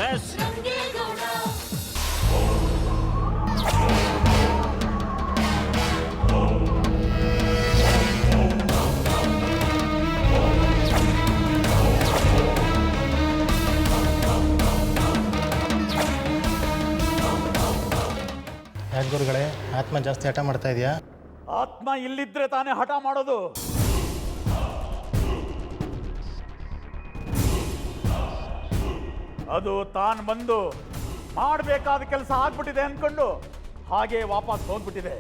Versus ಯಾಕೆ ಗುರುಗಳೇ ಆತ್ಮ ಜಾಸ್ತಿ ಹಠ ಮಾಡ್ತಾ ಇದೆಯಾ? ಆತ್ಮ ಇಲ್ಲಿದ್ರೆ ತಾನೇ ಹಠ ಮಾಡೋದು. ಅದು ತಾನು ಬಂದು ಮಾಡಬೇಕಾದ ಕೆಲಸ ಆಗ್ಬಿಟ್ಟಿದೆ ಅನ್ಕೊಂಡು ಹಾಗೆ ವಾಪಸ್ ಹೋಗ್ಬಿಟ್ಟಿದೆ.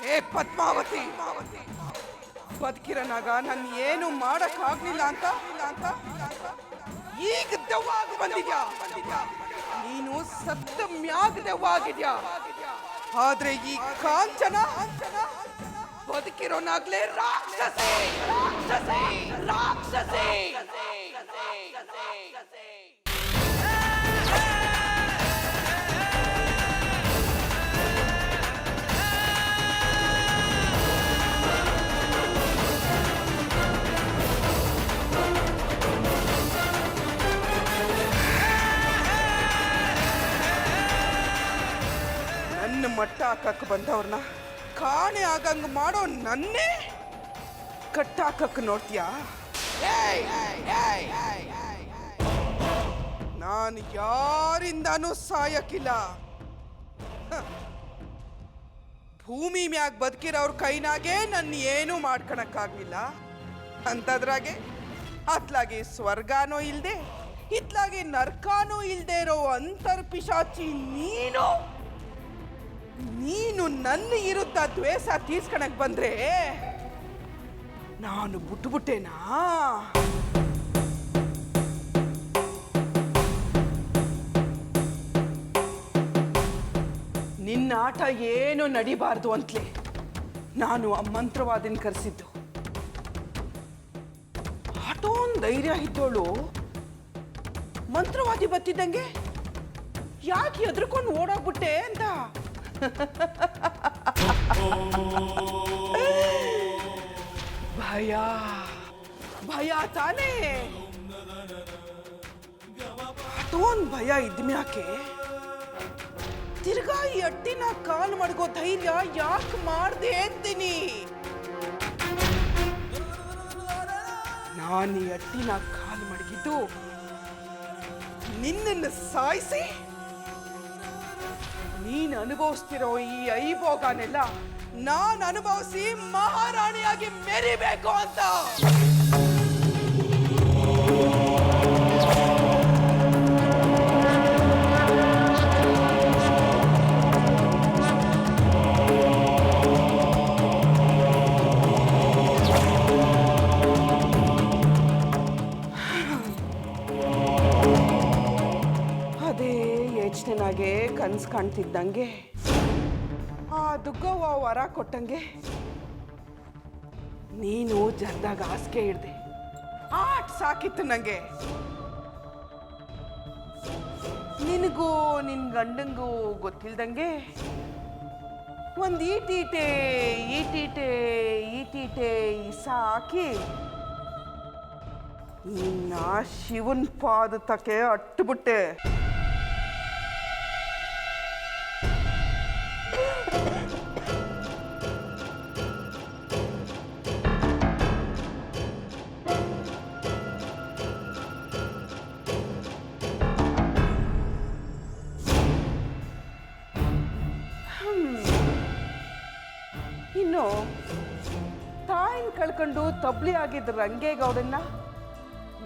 ಹೇ ಪದ್ಮಾವತಿ, ಬದುಕಿರನಾಗ ನನ್ ಏನು ಮಾಡಕ್ ಆಗ್ಲಿಲ್ಲ ಅಂತ ಈಗ ದೆವ್ವಾಗಿ ಬಂದಿದ್ಯಾ. ನೀನು ಸತ್ತ ಮ್ಯಾಗ ದೆವ್ವಾಗಿದ್ಯಾ. ಆದ್ರೆ ಈ ಕಾಂಚನ ಬದುಕಿರೋನಾಗ್ಲೇ ರಾಕ್ಷಸಿ ರಾಕ್ಷಸಿ ರಾಕ್ಷಸಿ. ನನ್ನ ಮಟ್ಟ ಹಾಕಕ್ ಬಂದವ್ರನ್ನ ಕಾಣೆ ಆಗಂಗ್ ಮಾಡೋ ನನ್ನೇ ಕಟ್ಟಾಕಕ್ ನೋಡ್ತೀಯಾ? ನಾನು ಯಾರಿಂದಾನೂ ಸಾಯಕ್ಕಿಲ್ಲ. ಭೂಮಿ ಮ್ಯಾಗ ಬದುಕಿರೋವ್ರ ಕೈನಾಗೆ ನನ್ನ ಏನೂ ಮಾಡ್ಕೊಳಕ್ಕಾಗ್ಲಿಲ್ಲ ಅಂತದ್ರಾಗೆ ಅತ್ಲಾಗೆ ಸ್ವರ್ಗಾನೂ ಇಲ್ದೆ ಇತ್ಲಾಗೆ ನರ್ಕಾನೂ ಇಲ್ದೇ ಇರೋ ಅಂತರ್ಪಿಶಾಚಿ ನೀನು ನನ್ನ ವಿರುದ್ಧ ದ್ವೇಷ ತೀರ್ಸ್ಕೊಳಕ್ ಬಂದ್ರೆ ನಾನು ಬಿಟ್ಟುಬಿಟ್ಟೇನಾ? ನಿನ್ನ ಆಟ ಏನು ನಡಿಬಾರ್ದು ಅಂತಲೇ ನಾನು ಆ ಮಂತ್ರವಾದಿನ ಕರೆಸಿದ್ದು. ಆಟೋನ್ ಧೈರ್ಯ ಇದ್ದೋಳು ಮಂತ್ರವಾದಿ ಬತ್ತಿದ್ದಂಗೆ ಯಾಕೆ ಎದ್ರುಕೊಂಡು ಓಡೋಗ್ಬಿಟ್ಟೆ ಅಂತ. ಭಯ ಭಯ ತಾನೇ. ಅಷ್ಟೊಂದು ಭಯ ಇದ್ಮ್ಯಾಕೆ ತಿರ್ಗಾ ಈ ಅಟ್ಟಿನ ಕಾಲ್ ಮಡ್ಗೋ ಧೈರ್ಯ ಯಾಕೆ ಮಾಡ್ದೆ ಅಂತೀನಿ. ನಾನು ಈ ಅಟ್ಟಿನ ಕಾಲ್ ಮಡಗಿದ್ದು ನಿನ್ನನ್ನು ಸಾಯಿಸಿ ನೀನು ಅನುಭವಿಸ್ತಿರೋ ಈ ಐಭೋಗನೆಲ್ಲ ನಾನು ಅನುಭವಿಸಿ ಮಹಾರಾಣಿಯಾಗಿ ಮೆರಿಬೇಕು ಅಂತ. ಅದೇ ಯೋಚನೆನಾಗೆ ಕನ್ಸು ಕಾಣ್ತಿದ್ದಂಗೆ ಆ ದುಗ್ಗವ್ವ ವರ ಕೊಟ್ಟಂಗೆ ನೀನು ಜರ್ದಾಗ ಹಾಸಿಗೆ ಹಿಡ್ದೆ. ಆಟ್ ಸಾಕಿತ್ತು ನಂಗೆ. ನಿನಗೂ ನಿನ್ ಗಂಡಂಗೂ ಗೊತ್ತಿಲ್ದಂಗೆ ಒಂದು ಈಟೀಟೆ ಇಸ ಹಾಕಿ ನಿನ್ನ ಶಿವನ್ ಪಾದ ತಕ್ಕೆ ಅಟ್ಟುಬಿಟ್ಟೆ. ಇನ್ನು ತಾಯಿನ ಕಳ್ಕೊಂಡು ತಬ್ಲಿ ಆಗಿದ್ದ ರಂಗೇಗೌಡನ್ನ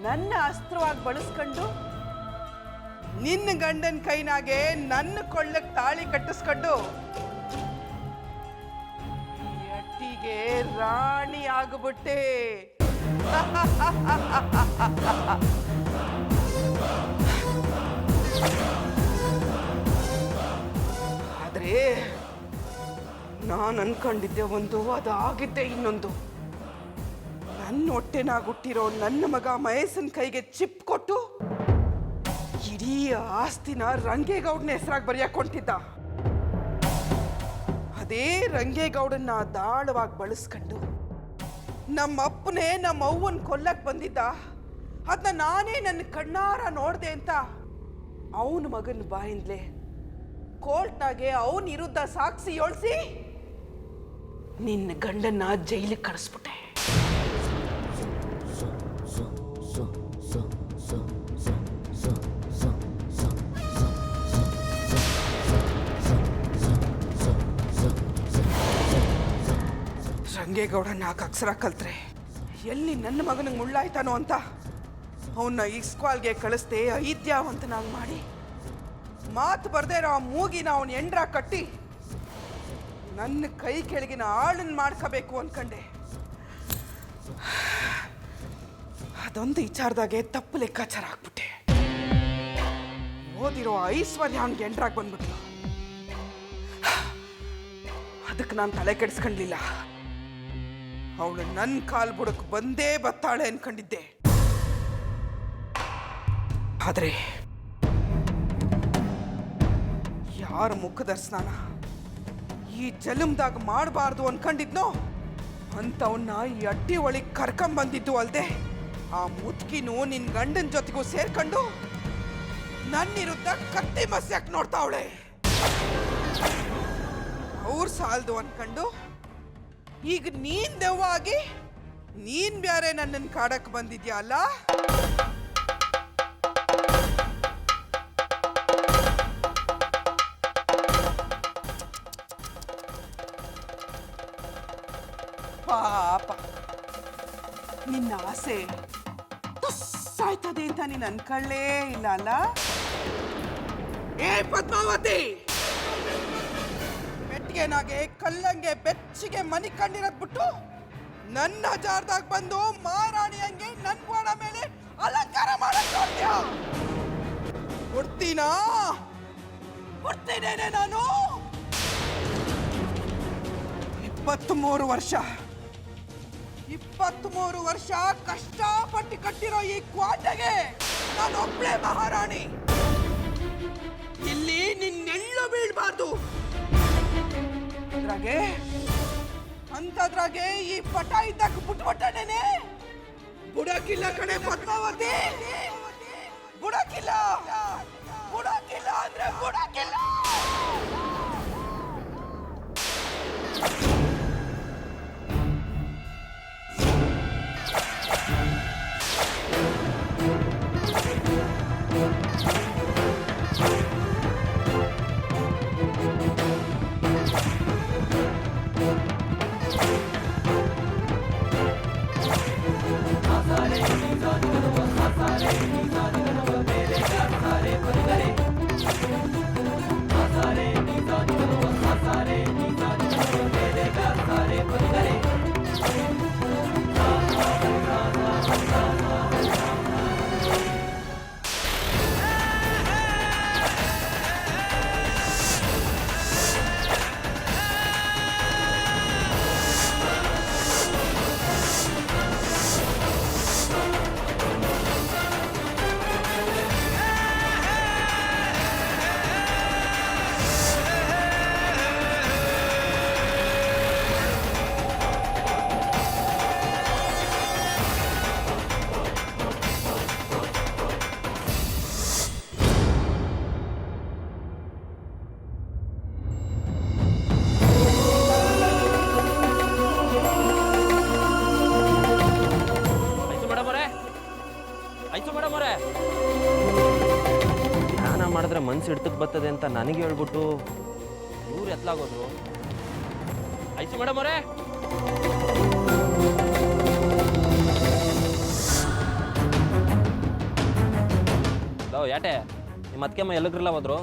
ನನ್ನ ಅಸ್ತ್ರವಾಗಿ ಬಳಸ್ಕೊಂಡು ನಿನ್ನ ಗಂಡನ ಕೈನಾಗೆ ನನ್ನ ಕೊಳ್ಳಕ್ಕೆ ತಾಳಿ ಕಟ್ಟಿಸ್ಕೊಂಡು ಅಟ್ಟಿಗೆ ರಾಣಿ ಆಗ್ಬಿಟ್ಟೆ. ಆದ್ರೆ ನಾನು ಅನ್ಕೊಂಡಿದ್ದೆ ಒಂದು, ಅದಾಗಿದ್ದೆ ಇನ್ನೊಂದು. ನನ್ನ ಹೊಟ್ಟೆನಾಗ ಹುಟ್ಟಿರೋ ನನ್ನ ಮಗ ಮಹೇಶನ್ ಕೈಗೆ ಚಿಪ್ ಕೊಟ್ಟು ಇಡೀ ಆಸ್ತಿನ ರಂಗೇಗೌಡನ ಹೆಸರಾಗಿ ಬರೆಯಾಕೊಂತಿದ್ದ. ಅದೇ ರಂಗೇಗೌಡನ್ನ ದಾಳವಾಗಿ ಬಳಸ್ಕೊಂಡು ನಮ್ಮ ಅಪ್ಪನೇ ನಮ್ಮ ಅವ್ವನ್ ಕೊಲ್ಲಕ್ ಬಂದಿದ್ದ. ಅದನ್ನ ನಾನೇ ನನ್ನ ಕಣ್ಣಾರ ನೋಡ್ದೆ ಅಂತ ಅವನ ಮಗನ ಬಾಯಿಂದಲೇ ಕೋರ್ಟ್ನಾಗೆ ಅವನ ವಿರುದ್ಧ ಸಾಕ್ಷಿ ಯೋಳ್ಸಿ ನಿನ್ನ ಗಂಡನ್ನ ಜೈಲಿಗೆ ಕಳಿಸ್ಬಿಟ್ಟೆ. ರಂಗೇಗೌಡ 4 ಅಕ್ಷರ ಕಲ್ತ್ರೆ ಎಲ್ಲಿ ನನ್ನ ಮಗನಿಗೆ ಮುಳ್ಳಾಯ್ತಾನೋ ಅಂತ ಅವನ್ನ ಇಸ್ಕ್ವಾಲ್ಗೆ ಕಳಿಸ್ದೆ. ಐದ್ಯಾವಂತನಾಗಿ ಮಾಡಿ ಮಾತು ಬರ್ದೇ ಇರೋ ಆ ಮೂಗಿನ ಅವನ ಎಂಡ್ರ ಕಟ್ಟಿ ನನ್ನ ಕೈ ಕೆಳಗಿನ ಆಳನ್ನು ಮಾಡ್ಕೋಬೇಕು ಅನ್ಕಂಡೆ. ಅದೊಂದು ವಿಚಾರದಾಗೆ ತಪ್ಪು ಲೆಕ್ಕಾಚಾರ ಆಗ್ಬಿಟ್ಟೆ. ಓದಿರೋ ಐಶ್ವರ್ಯ ಅವನಿಗೆ ಎಂಡ್ರಾಗಿ ಬಂದ್ಬಿಟ್ಲು. ಅದಕ್ಕೆ ನಾನು ತಲೆ ಕೆಡಿಸ್ಕೊಂಡ್ಲಿಲ್ಲ. ಅವಳು ನನ್ನ ಕಾಲ್ ಬುಡಕ್ಕೆ ಬಂದೇ ಬತ್ತಾಳೆ ಅನ್ಕೊಂಡಿದ್ದೆ. ಆದ್ರೆ ಯಾರ ಮುಖದ ಸ್ನಾನ ಈ ಜಲಮ್ದಾಗ ಮಾಡಬಾರ್ದು ಅನ್ಕೊಂಡಿದ್ನೋ ಅಂತವನ್ನ ಈ ಅಟ್ಟಿ ಒಳಗೆ ಕರ್ಕೊಂಬಂದಿದ್ದು ಅಲ್ದೆ ಆ ಮುದ್ಕಿನೂ ನಿನ್ ಗಂಡನ ಜೊತೆಗೂ ಸೇರ್ಕೊಂಡು ನನ್ನ ವಿರುದ್ಧ ಕತ್ತಿ ಮಸ್ಯಾಕ್ ನೋಡ್ತಾವಳೆ. ಅವ್ರ ಸಾಲ್ದು ಅನ್ಕೊಂಡು ಈಗ ನೀನ್ ದೆವ್ವಾಗಿ ನೀನ್ ಬ್ಯಾರೆ ನನ್ನನ್ನು ಕಾಡಕ್ ಬಂದಿದ್ಯಾ ಅಲ್ಲ? ಪಾಪ ನಿನ್ನ ಆಸೆ ಸಾಯ್ತದೆ ಅಂತ ನೀನ್ ಅನ್ಕೊಳ್ಳೇ ಇಲ್ಲ ಅಲ್ಲ? ಏ ಪದ್ಮಾವತಿ, ಮೆಟ್ಟಿಗೆನಾಗೆ ಕಲ್ಲಂಗೆ ಬೆಚ್ಚಿಗೆ ಮನಿ ಕಂಡಿರೋದ್ ಬಿಟ್ಟು ನನ್ನ ಜಾರ್ದಾಗ ಬಂದು ಮಾರಾಣಿ ಹಂಗೆ ನನ್ ಗೋಡ ಮೇಲೆ ಅಲಂಕಾರ ಮಾಡಕ್ ನೋಡ್ತೀಯ? ಕೊಡ್ತೀನೇನೆ ನಾನು. 23 ವರ್ಷ ಕಷ್ಟಪಟ್ಟು ಕಟ್ಟಿರೋ ಈ ಕ್ವಾಟೆಗೆ ನಾನು ಒಬ್ಳೆ ಮಹಾರಾಣಿ. ಇಲ್ಲಿ ನಿನ್ನೆಲ್ಲೂ ಬೀಳ್ಬಾರ್ದು. ಅಂತದ್ರಾಗೆ ಈ ಪಟ ಇದ್ದಾಗ ಬಿಟ್ಬಿಟ್ಟನೇನೆ. ಬುಡಕಿಲ್ಲ ಕಡೆ ಪದ್ಮಾವತಿ, ಬುಡಕಿಲ್ಲ ಅಂದ್ರೆ ಬುಡಕಿಲ್ಲ. ಧ್ಯಾನ ಮಾಡಿದ್ರೆ ಮನ್ಸು ಹಿಡ್ತಕ್ಕೆ ಬರ್ತದೆ ಅಂತ ನನಗೆ ಹೇಳ್ಬಿಟ್ಟು ಇವ್ರು ಎತ್ಲಾಗೋದ್ರು. ಐಸು ಮೇಡಮ್ ಅವರೇ, ಯಾಟೆ ನಿಮ್ಮ ಅತ್ತೆಮ್ಮ ಎಲ್ಲಿಗ್ರಲ್ಲ ಹೋದ್ರು?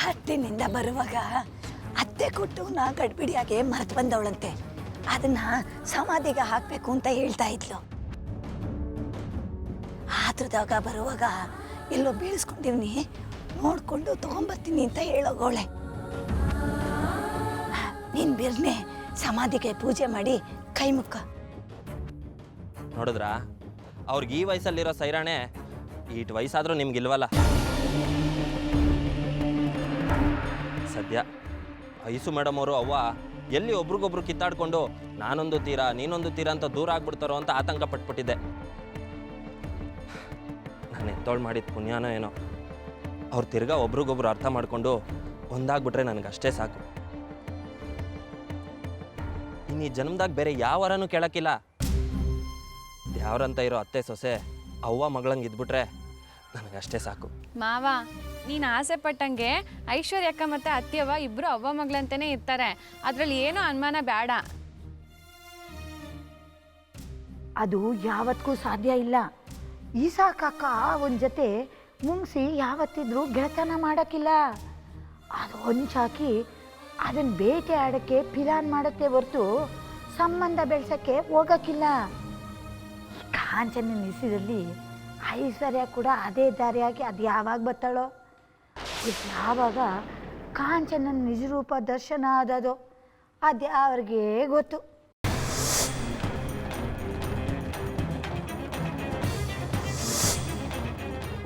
ಹಟ್ಟಿನಿಂದ ಬರುವಾಗ ಅತ್ತೆ ಕೊಟ್ಟು ನಾ ಗಡ್ಬಿಡಿಯಾಗೆ ಮರೆತು ಬಂದವಳಂತೆ. ಅದನ್ನ ಸಮಾಧಿಗೆ ಹಾಕಬೇಕು ಅಂತ ಹೇಳ್ತಾ ಇದ್ಲು. ಆದ್ರದಾಗ ಬರುವಾಗ ಎಲ್ಲೋ ಬೀಳಿಸ್ಕೊಂಡಿವ್ನಿ, ನೋಡ್ಕೊಂಡು ತಗೊಂಬರ್ತೀನಿ ಅಂತ ಹೇಳೋಗೋಳೆ. ನೀನ್ ಬಿರ್ನೆ ಸಮಾಧಿಗೆ ಪೂಜೆ ಮಾಡಿ ಕೈ ಮುಕ್ಕ. ನೋಡಿದ್ರಾ, ಅವ್ರಿಗೆ ಈ ವಯಸ್ಸಲ್ಲಿರೋ ಸೈರಾಣೆ ಈಟ್ ವಯಸ್ಸಾದ್ರೂ ನಿಮ್ಗಿಲ್ವಲ್ಲ. ಸದ್ಯ ಐಸು ಮೇಡಮ್ ಅವರು ಅವ್ವ ಎಲ್ಲಿ ಒಬ್ರಿಗೊಬ್ರು ಕಿತ್ತಾಡ್ಕೊಂಡು ನಾನೊಂದು ತೀರಾ ನೀನೊಂದು ತೀರಾ ಅಂತ ದೂರ ಆಗ್ಬಿಡ್ತಾರೋ ಅಂತ ಆತಂಕ ಪಟ್ಬಿಟ್ಟಿದ್ದೆ. ನಾನು ಎತ್ತೋಳು ಮಾಡಿದ ಪುಣ್ಯನೋ ಏನೋ, ಅವ್ರು ತಿರ್ಗಾ ಒಬ್ರಿಗೊಬ್ರು ಅರ್ಥ ಮಾಡಿಕೊಂಡು ಒಂದಾಗ್ಬಿಟ್ರೆ ನನಗಷ್ಟೇ ಸಾಕು. ಇನ್ನು ಈ ಜನ್ಮದಾಗ ಬೇರೆ ಯಾವ ವರನೂ ಕೇಳೋಕ್ಕಿಲ್ಲ. ಯಾವ್ರಂತ ಇರೋ ಅತ್ತೆ ಸೊಸೆ ಅವ್ವ ಮಗಳಂಗೆ ಇದ್ಬಿಟ್ರೆ ನನಗಷ್ಟೇ ಸಾಕು. ಮಾವ, ನೀನು ಆಸೆ ಪಟ್ಟಂಗೆ ಐಶ್ವರ್ಯಕ್ಕ ಮತ್ತು ಅತ್ತಿಯವ್ವ ಇಬ್ಬರು ಅವ್ವ ಮಗಳಂತಾನೆ ಇರ್ತಾರೆ. ಅದರಲ್ಲಿ ಏನೂ ಅನುಮಾನ ಬೇಡ. ಅದು ಯಾವತ್ತಿಗೂ ಸಾಧ್ಯ ಇಲ್ಲ. ಈಸಾಕಕ್ಕ ಒಂದು ಜೊತೆ ಮುಂಗ್ಸಿ ಯಾವತ್ತಿದ್ರೂ ಗೆಳತನ ಮಾಡೋಕ್ಕಿಲ್ಲ. ಅದು ಹೊಂಚಾಕಿ ಅದನ್ನು ಬೇಟೆ ಆಡೋಕ್ಕೆ ಪಿಲಾನ್ ಮಾಡುತ್ತೆ ಹೊರತು ಸಂಬಂಧ ಬೆಳೆಸೋಕ್ಕೆ ಹೋಗೋಕ್ಕಿಲ್ಲ. ಕಾಂಚನ ನಿಸಿದಲ್ಲಿ ಐಶ್ವರ್ಯ ಕೂಡ ಅದೇ ದಾರಿಯಾಗಿ ಅದು ಯಾವಾಗ ಬರ್ತಾಳೋ, ಯಾವಾಗ ಕಾಂಚನ ನಿಜರೂಪ ದರ್ಶನ ಆದದೋ ಅದು ಅವ್ರಿಗೆ ಗೊತ್ತು.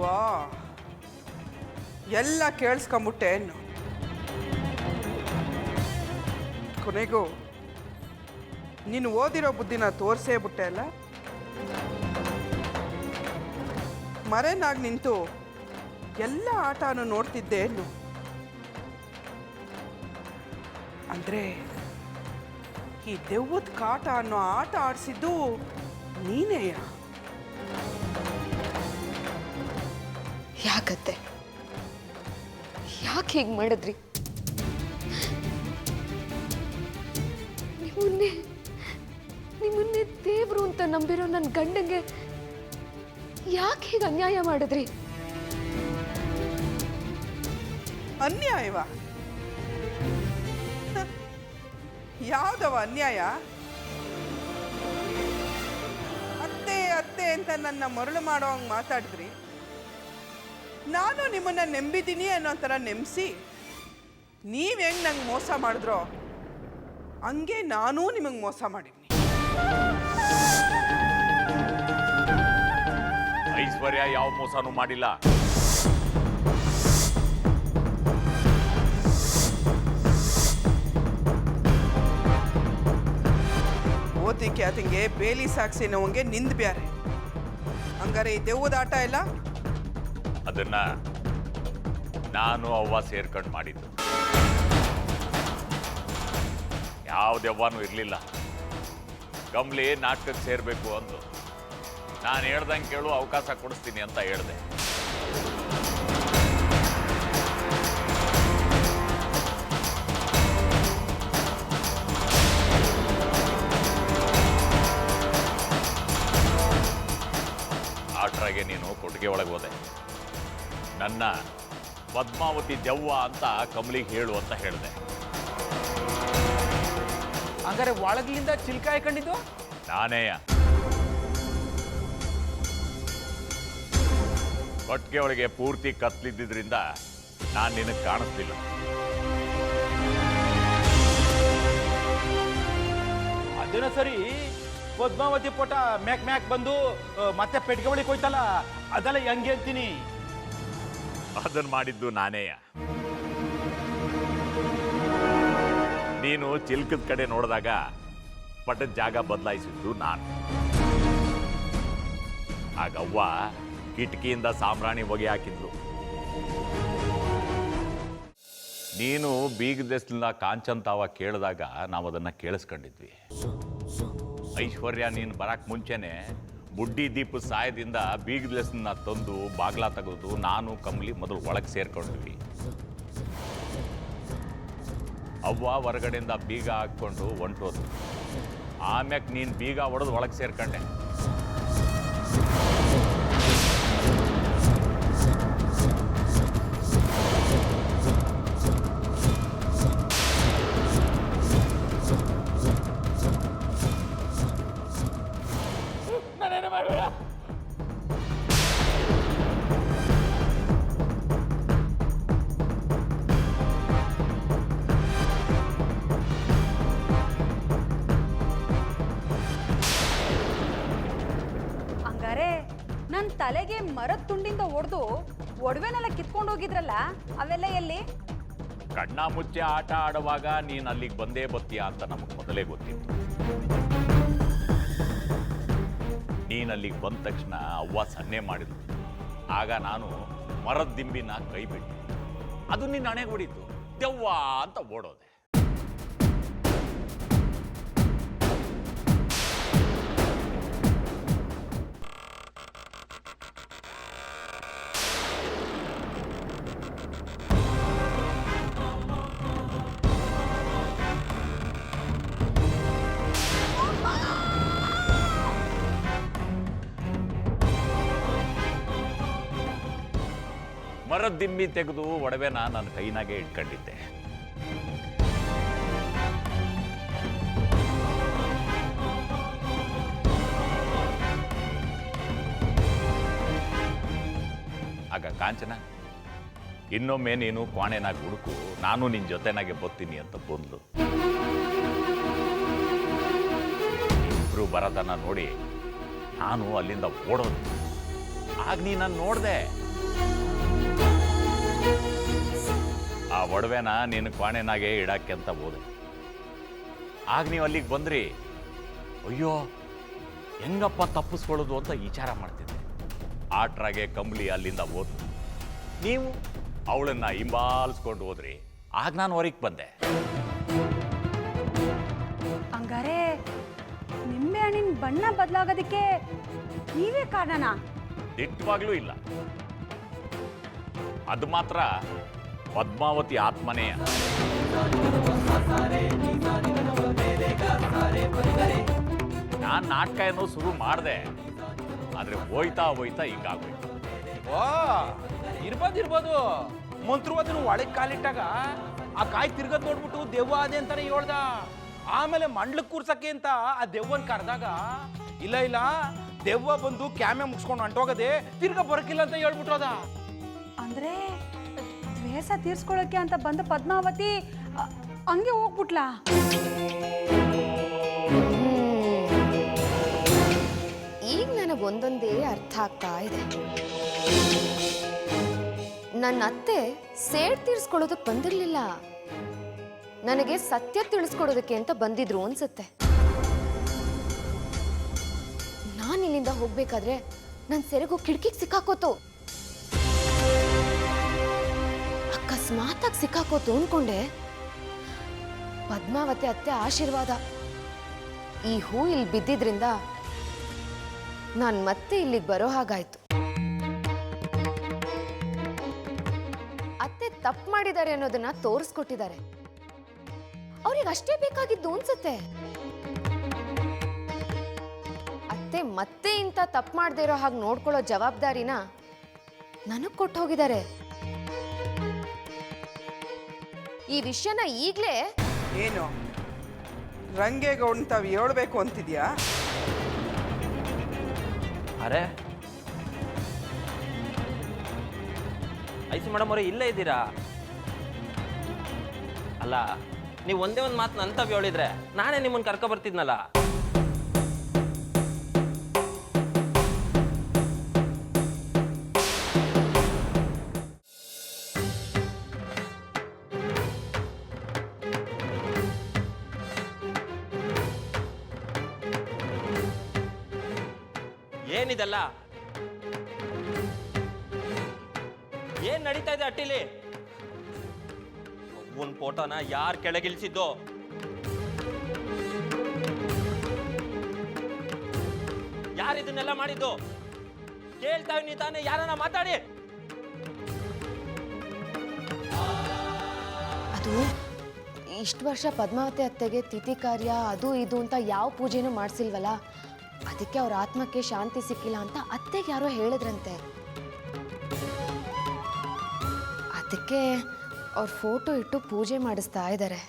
ವಾ, ಎಲ್ಲ ಕೇಳಿಸ್ಕೊಂಬಿಟ್ಟೆ. ಕೊನೆಗೂ ನೀನು ಓದಿರೋ ಬುದ್ಧಿನ ತೋರಿಸೇ ಬಿಟ್ಟೆ ಅಲ್ಲ. ಮರೆನಾಗಿ ನಿಂತು ಎಲ್ಲ ಆಟನೂ ನೋಡ್ತಿದ್ದೆ. ಅಂದರೆ ಈ ದೆವ್ವದ ಕಾಟ ಅನ್ನೋ ಆಟ ಆಡಿಸಿದ್ದು ನೀನೇಯ? ಯಾಕತ್ತೆ? ಯಾಕೆ ಹೀಗೆ ಮಾಡಿದ್ರಿ? ನಿಮ್ಮನ್ನೇ ದೇವ್ರು ಅಂತ ನಂಬಿರೋ ನನ್ನ ಗಂಡಂಗೆ ಯಾಕೆ ಹೀಗೆ ಅನ್ಯಾಯ ಮಾಡಿದ್ರಿ? ಅನ್ಯಾಯವ? ಯಾವ್ದವ ಅನ್ಯಾಯ? ಅತ್ತೆ ಅತ್ತೆ ಅಂತ ನನ್ನ ಮರಳು ಮಾಡೋ ಹಂಗೆ ಮಾತಾಡಿದ್ರಿ. ನಾನು ನಿಮ್ಮನ್ನ ನೆಂಬಿದ್ದೀನಿ ಅನ್ನೋ ಥರ ನೆಮ್ಸಿ ನೀವು ಹೆಂಗೆ ನಂಗೆ ಮೋಸ ಮಾಡಿದ್ರೋ ಹಂಗೆ ನಾನೂ ನಿಮಗೆ ಮೋಸ ಮಾಡಿದ್ದೀನಿ. ಐಶ್ವರ್ಯ ಯಾವ ಮೋಸನೂ ಮಾಡಿಲ್ಲ. ಓದಿಕೆ ಆತಂಗೆ ಬೇಲಿ ಸಾಕ್ಷಿ ನೋವಂಗೆ ನಿಂದ್ ಬ್ಯಾರೆ. ಹಂಗಾರೆ ಈ ದೆವ್ವದ ಆಟ ಇಲ್ಲ? ಅದನ್ನ ನಾನು ಅವ್ವ ಸೇರ್ಕೊಂಡು ಮಾಡಿದ್ದು. ಯಾವ ದೆವ್ವನೂ ಇರಲಿಲ್ಲ. ಕಮ್ಲಿ ನಾಟಕಕ್ಕೆ ಸೇರಬೇಕು ಅಂದು ನಾನು ಹೇಳ್ದಂಗೆ ಕೇಳು, ಅವಕಾಶ ಕೊಡಿಸ್ತೀನಿ ಅಂತ ಹೇಳಿದೆ. ಆಟ್ರಾಗೆ ನೀನು ಕೊಟ್ಟಿಗೆ ಒಳಗೆ ಹೋದೆ. ನನ್ನ ಪದ್ಮಾವತಿ ದೆವ್ವ ಅಂತ ಕಮಲಿಗೆ ಹೇಳು ಅಂತ ಹೇಳಿದೆ. ಹಂಗಾರೆ ಒಳಗಿಂದ ಚಿಲ್ಕ ಹಾಕೊಂಡಿದ್ದು ನಾನೇಯ. ಕೊಟ್ಟಿಗೆ ಒಳಗೆ ಪೂರ್ತಿ ಕತ್ಲಿದ್ದಿದ್ರಿಂದ ನಾನು ನಿನಗೆ ಕಾಣಿಸ್ಲಿಲ್ಲ. ಅದೇನೋ ಸರಿ, ಪದ್ಮಾವತಿ ಪೋಟ ಮ್ಯಾಕ್ ಮ್ಯಾಕ್ ಬಂದು ಮತ್ತೆ ಪೆಟ್ಟಿಗೆ ಒಳಗೆ ಹೋಯ್ತಲ್ಲ, ಅದೆಲ್ಲ ಹೆಂಗೆ ಅಂತೀನಿ. ಅದನ್ನು ಮಾಡಿದ್ದು ನಾನೇಯ. ನೀನು ಚಿಲ್ಕದ ಕಡೆ ನೋಡಿದಾಗ ಪಟ್ಟದ ಜಾಗ ಬದಲಾಯಿಸಿದ್ದು ನಾನು. ಆಗ ಅವ್ವ ಕಿಟಕಿಯಿಂದ ಸಾಂಬ್ರಾಣಿ ಹೊಗೆ ಹಾಕಿದ್ಲು. ನೀನು ಬೀಗದೆಸ್ಲಿಂದ ಕಾಂಚನ್ ತಾವ ಕೇಳಿದಾಗ ನಾವು ಅದನ್ನು ಕೇಳಿಸ್ಕೊಂಡಿದ್ವಿ. ಐಶ್ವರ್ಯ ನೀನು ಬರಕ್ಕೆ ಮುಂಚೆನೆ ಬುಡ್ಡಿ ದೀಪ ಸಾಯದಿಂದ ಬೀಗದೆಸ್ಲನ್ನ ತಂದು ಬಾಗ್ಲ ತೆಗೆದು ನಾನು ಕಮಲಿ ಮೊದಲು ಒಳಗೆ ಸೇರ್ಕೊಂಡ್ವಿ. ಅವ್ವ ಹೊರಗಡೆಯಿಂದ ಬೀಗ ಹಾಕ್ಕೊಂಡು ಹೊಂಟೋದು. ಆಮ್ಯಾಕೆ ನೀನು ಬೀಗ ಹೊಡೆದು ಒಳಗೆ ಸೇರ್ಕೊಂಡೆ. ನನ್ನ ತಲೆಗೆ ಮರದ ತುಂಡಿಂದ ಒಡೆದು ಒಡವೆನೆಲ್ಲ ಕಿತ್ಕೊಂಡು ಹೋಗಿದ್ರಲ್ಲ, ಅವೆಲ್ಲ ಎಲ್ಲಿ? ಕಣ್ಣ ಮುಚ್ಚೆ ಆಟ ಆಡುವಾಗ ನೀನು ಅಲ್ಲಿಗೆ ಬಂದೇ ಬತ್ತೀಯಾ ಅಂತ ನಮಗೆ ಮೊದಲೇ ಗೊತ್ತಿತ್ತು. ನೀನು ಅಲ್ಲಿಗೆ ಬಂದ ತಕ್ಷಣ ಅವ್ವ ಸನ್ನೆ ಮಾಡಿದ್ಲು. ಆಗ ನಾನು ಮರದ ದಿಂಬಿನ ಕೈ ಬಿಟ್ಟೆ. ಅದು ನಿನ್ನ ಹಣೆಗೆ ಹೊಡಿತು. ದೆವ್ವ ಅಂತ ಓಡೋದೆ. ಮರದ ದಿಂಬಿ ತೆಗೆದು ಒಡವೆನ ನನ್ನ ಕೈನಾಗೆ ಇಟ್ಕೊಂಡಿದ್ದೆ. ಆಗ ಕಾಂಚನ, ಇನ್ನೊಮ್ಮೆ ನೀನು ಕ್ವಾಣೆನಾಗಿ ಹುಡುಕು, ನಾನು ನಿನ್ನ ಜೊತೆನಾಗೆ ಬರ್ತೀನಿ ಅಂತ ಬಂದ್ಲು. ಇಬ್ರು ಬರೋದನ್ನ ನೋಡಿ ನಾನು ಅಲ್ಲಿಂದ ಓಡೋದು. ಆಗ ನೀ ನಾನು ನೋಡ್ದೆ. ಆ ಒಡವೆನ ನೀನು ಕ್ವಾಣೆನಾಗೆ ಇಡಕ್ಕೆ ಅಂತ ಹೋದೆ. ಆಗ ನೀವು ಅಲ್ಲಿಗೆ ಬಂದ್ರಿ. ಅಯ್ಯೋ, ಹೆಂಗಪ್ಪ ತಪ್ಪಿಸ್ಕೊಳ್ಳೋದು ಅಂತ ವಿಚಾರ ಮಾಡ್ತಿದ್ದೆ. ಆಟ್ರಾಗೆ ಕಂಬಳಿ ಅಲ್ಲಿಂದ ಹೋದ್ಲು. ನೀವು ಅವಳನ್ನ ಹಿಂಬಾಲಿಸ್ಕೊಂಡು ಹೋದ್ರಿ. ಆಗ ನಾನು ಹೊರಗೆ ಬಂದೆ. ಹಂಗಾರೆ ನಿಂಬೆ ಹಣ್ಣಿನ ಬಣ್ಣ ಬದಲಾಗೋದಕ್ಕೆ ನೀವೇ ಕಾರಣನಾ? ದಿಟ್ಟವಾಗ್ಲೂ ಇಲ್ಲ. ಅದು ಮಾತ್ರ ಪದ್ಮಾವತಿ ಆತ್ಮನೇ. ನಾನು ನಾಟಕ ಏನೋ ಶುರು ಮಾಡಿದೆ, ಆದ್ರೆ ಹೋಯ್ತಾ ಹೋಯ್ತಾ ಹಿಂಗಾಗೋಯ್ತು. ಓ, ಇರ್ಬೋದು. ಮಂತ್ರವಾದನು ಒಳಗೆ ಕಾಲಿಟ್ಟಾಗ ಆ ಕಾಯಿ ತಿರ್ಗದ್ ನೋಡ್ಬಿಟ್ಟು ದೆವ್ವ ಅದೇ ಅಂತಾನೆ ಹೇಳ್ದ. ಆಮೇಲೆ ಮಂಡ್ಲಕ್ಕೆ ಕೂರ್ಸಕ್ಕೆ ಅಂತ ಆ ದೆವ್ವನ್ ಕರೆದಾಗ, ಇಲ್ಲ ದೆವ್ವ ಬಂದು ಕ್ಯಾಮೆ ಮುಗಿಸ್ಕೊಂಡು ಅಂಟೋಗದೆ ತಿರ್ಗಾ ಬರಕಿಲ್ಲ ಅಂತ ಹೇಳ್ಬಿಟ್ಟೋದ. ಅಂದ್ರೆ ದ್ವೇಷ ತೀರ್ಸ್ಕೊಳ್ಳೋಕೆ ಅಂತ ಬಂದ ಪದ್ಮಾವತಿ ಹಂಗೆ ಹೋಗ್ಬಿಟ್ಲಾ? ಈಗ ನನಗೆ ಒಂದೊಂದೇ ಅರ್ಥ ಆಗ್ತಾ ಇದೆ. ನನ್ನ ಅತ್ತೆ ಸೇಡ್ ತೀರ್ಸ್ಕೊಳ್ಳೋದಕ್ಕೆ ಬಂದಿರಲಿಲ್ಲ, ನನಗೆ ಸತ್ಯ ತಿಳಿಸ್ಕೊಡೋದಕ್ಕೆ ಅಂತ ಬಂದಿದ್ರು ಅನ್ಸುತ್ತೆ. ನಾನು ಇಲ್ಲಿಂದ ಹೋಗ್ಬೇಕಾದ್ರೆ ನನ್ನ ಸೆರೆಗೂ ಕಿಟಕಿಗೆ ಸಿಕ್ಕಾಕೋತು. ಅಕಸ್ಮಾತಾಗಿ ಸಿಕ್ಕಾಕೋತು ಅನ್ಕೊಂಡೆ. ಪದ್ಮಾವತಿ ಅತ್ತೆ ಆಶೀರ್ವಾದ, ಈ ಹೂ ಇಲ್ಲಿ ಬಿದ್ದಿದ್ರಿಂದ ನಾನು ಮತ್ತೆ ಇಲ್ಲಿಗೆ ಬರೋ ಹಾಗಾಯ್ತು. ಅತ್ತೆ ತಪ್ಪು ಮಾಡಿದ್ದಾರೆ ಅನ್ನೋದನ್ನ ತೋರಿಸ್ಕೊಟ್ಟಿದ್ದಾರೆ. ಅವ್ರಿಗೆ ಅಷ್ಟೇ ಬೇಕಾಗಿದ್ದು ಅನ್ಸುತ್ತೆ. ಅತ್ತೆ ಮತ್ತೆ ಇಂಥ ತಪ್ಪು ಮಾಡದೇ ಇರೋ ಹಾಗೆ ನೋಡ್ಕೊಳ್ಳೋ ಜವಾಬ್ದಾರಿನ ನನಗ್ ಕೊಟ್ಟು ಹೋಗಿದ್ದಾರೆ. ಈ ವಿಷಯನ ಈಗ್ಲೇ ಏನು ರಂಗೇಗೌಡನ್ ತಾವು ಹೇಳ್ಬೇಕು ಅಂತಿದ್ಯಾ? ಅರೆ ಐಸಿ ಮೇಡಮ್ ಅವರೇ, ಇಲ್ಲೇ ಇದ್ದೀರಾ? ಅಲ್ಲ, ನೀವು ಒಂದೇ ಒಂದು ಮಾತು ನನ್ನ ತಪ್ಪು ಹೇಳಿದ್ರೆ ನಾನೇ ನಿಮ್ಮನ್ನು ಕರ್ಕೊ ಬರ್ತಿದ್ನಲ್ಲ. ಏನಿದೆಲ್ಲ? ಏನ್ ನಡೀತಾ ಇದೆ ಅಟ್ಟಿಲಿ? ಒಂದ್ ಫೋಟೋನ ಯಾರು ಕೆಳಗಿಳಿಸಿದ್ದು? ಯಾರು ಇದನ್ನೆಲ್ಲ ಮಾಡಿದ್ದು? ಕೇಳ್ತಾ ನೀ ತಾನೇ, ಯಾರನ್ನ ಮಾತಾಡಿ. ಅದು ಇಷ್ಟು ವರ್ಷ ಪದ್ಮಾವತಿ ಅತ್ತೆಗೆ ತಿಥಿ ಕಾರ್ಯ ಅದು ಇದು ಅಂತ ಯಾವ ಪೂಜೆನೂ ಮಾಡಿಸಿಲ್ವಲ್ಲ, ಅದಕ್ಕೆ ಅವ್ರ ಆತ್ಮಕ್ಕೆ ಶಾಂತಿ ಸಿಕ್ಕಿಲ್ಲ ಅಂತ ಅತ್ತೆಗೆ ಯಾರೋ ಹೇಳಿದ್ರಂತೆ. ಅದಕ್ಕೆ ಅವ್ರ ಫೋಟೋ ಇಟ್ಟು ಪೂಜೆ ಮಾಡಿಸ್ತಾ ಇದ್ದಾರೆ.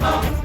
ಆ